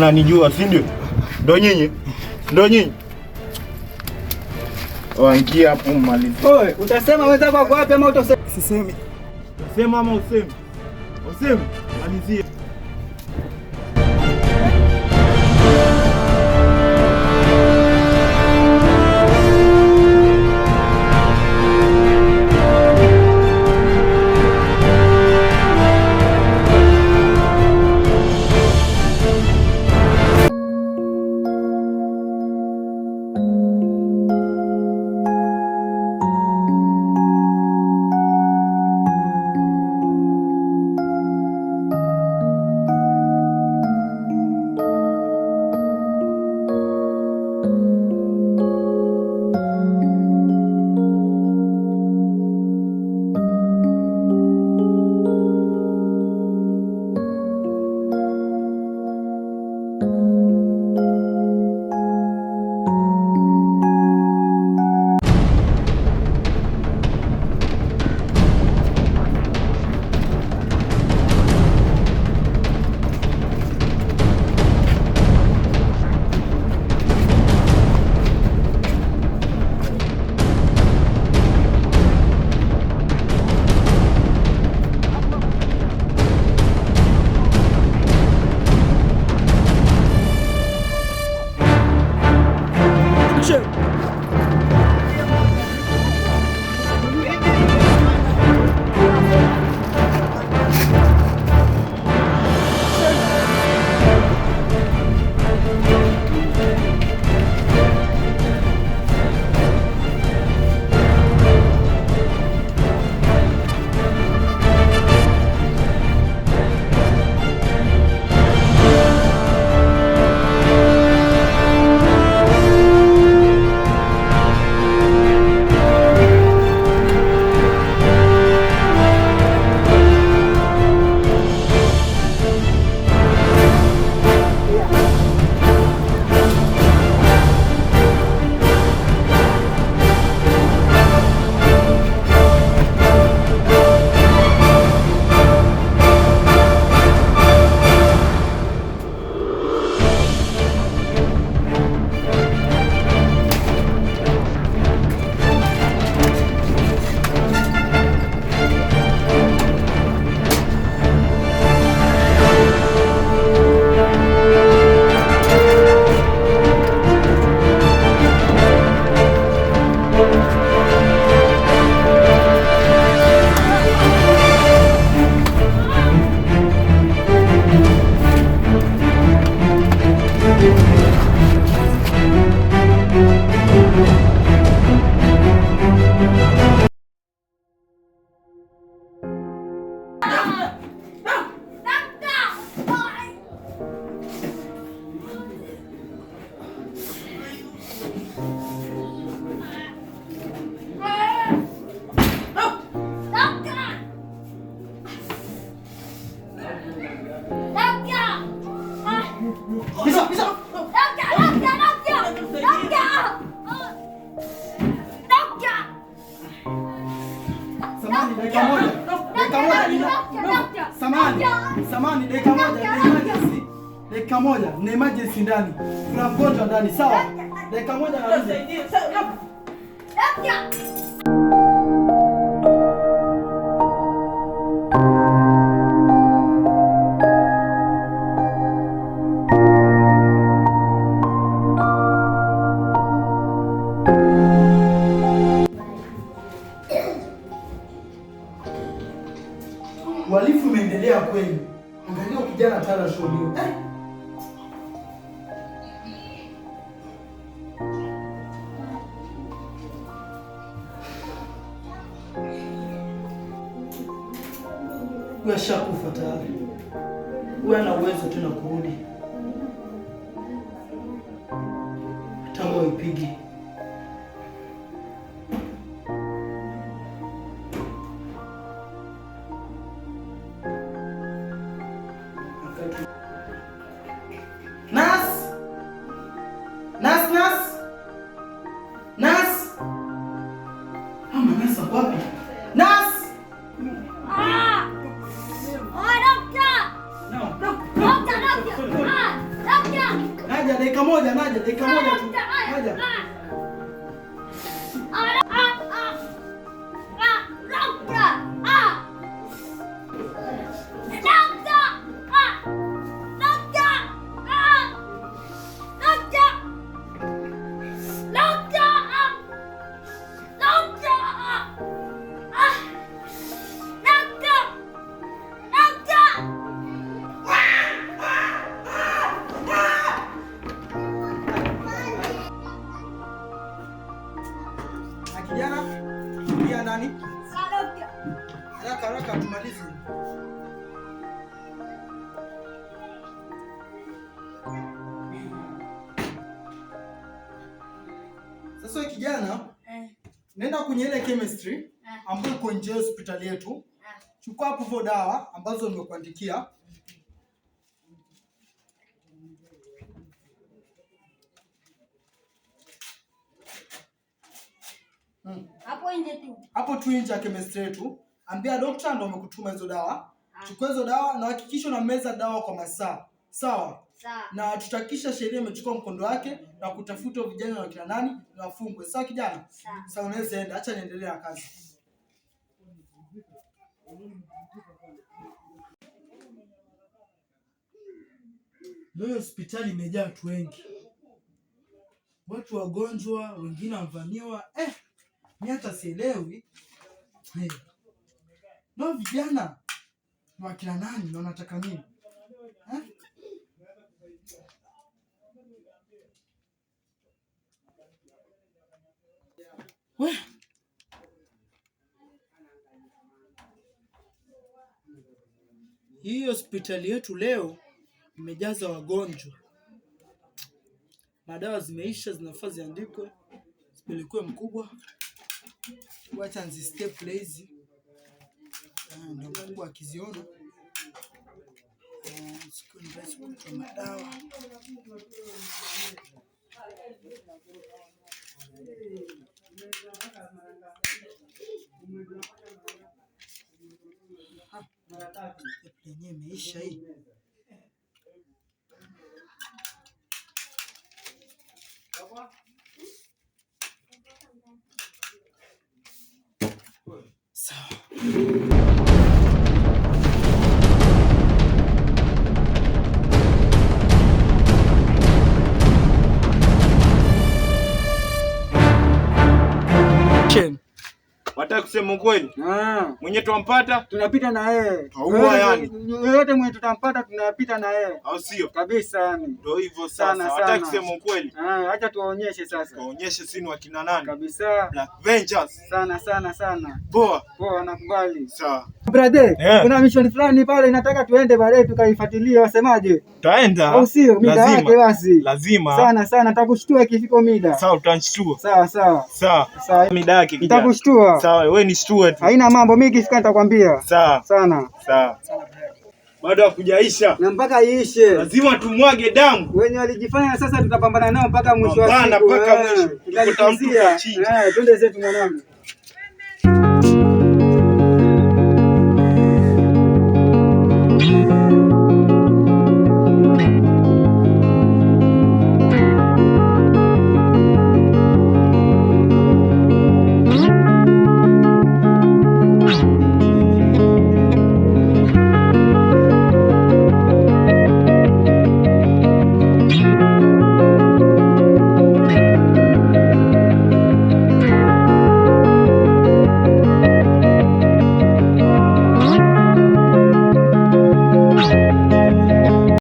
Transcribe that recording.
unanijua si ndio? Ndio nyinyi? Ndio nyinyi? Waingia hapo malizi. Oe, utasema wenzako wako wapi ama utasema? Sisemi. Utasema ama usemi? Usemi, malizie. Samahani, dakika moja, na emergency ndani. Kuna mgonjwa ndani, sawa? Dakika moja narudi. Uhalifu umeendelea kweli. Angalia kijana Tara Sholio. Huyu ashakufa tayari. Huyu ana uwezo tena kurudi. Hata moyo ipige. dakika moja naja, dakika moja tu. Naja. Kijana, ingia ndani. Haraka tumalize. Sasa kijana, nenda kwenye ile chemistry ambayo iko nje hospitali yetu. Chukua hapo dawa ambazo nimekuandikia. Hapo nje tu. Hapo tu nje ya chemistry yetu. Ambia daktari ndo amekutuma hizo dawa. Chukua hizo dawa na hakikisha unameza dawa kwa masaa. Sawa? Sawa. Na tutakisha sheria imechukua mkondo wake na kutafuta vijana wa kina nani na wafungwe. Sawa kijana? Sawa. Sasa unaweza enda. Acha niendelee na kazi. Leo hospitali imejaa watu wengi. Watu wagonjwa, wengine wamvamiwa. Mimi hata sielewi. No vijana ni wakina nani na wanataka nini? Hii hospitali yetu leo imejaza wagonjwa. Madawa zimeisha, zinafaa ziandikwe, zipelekwe mkubwa. Wacha nzi step hizi. Ndio mkubwa akiziona. Siku ndio kwa madawa. Yenyewe imeisha hii. Sawa. Wataka kusema ukweli? Mwenye tuampata tunapita na yeye. Haua yani. Yote mwenye tutampata tunapita na yeye. Au sio? Kabisa yani. Ndio hivyo sasa. Wataka kusema ukweli? Acha tuwaonyeshe sasa. Tuwaonyeshe sisi wakina nani? Kabisa. Black Vengers. Sana. Poa. Nakubali. Sawa. Brother, kuna mission fulani pale nataka tuende baadaye tukaifuatilie, wasemaje? Taenda. Au sio? Mida yake basi. Lazima. Sana nitakushtua ikifika mida. Sawa, utanishtua. Sawa. Mida yake kijana. Nitakushtua. Sawa, wewe ni stua tu. Haina mambo, mimi ikifika nitakwambia. Sawa. Sawa. Bado hakujaisha. Na mpaka iishe. Lazima tumwage damu. Wenye walijifanya sasa tutapambana nao mpaka mwisho wa siku. Mpaka mwisho. Tutamtupa chini. Twende zetu mwanangu.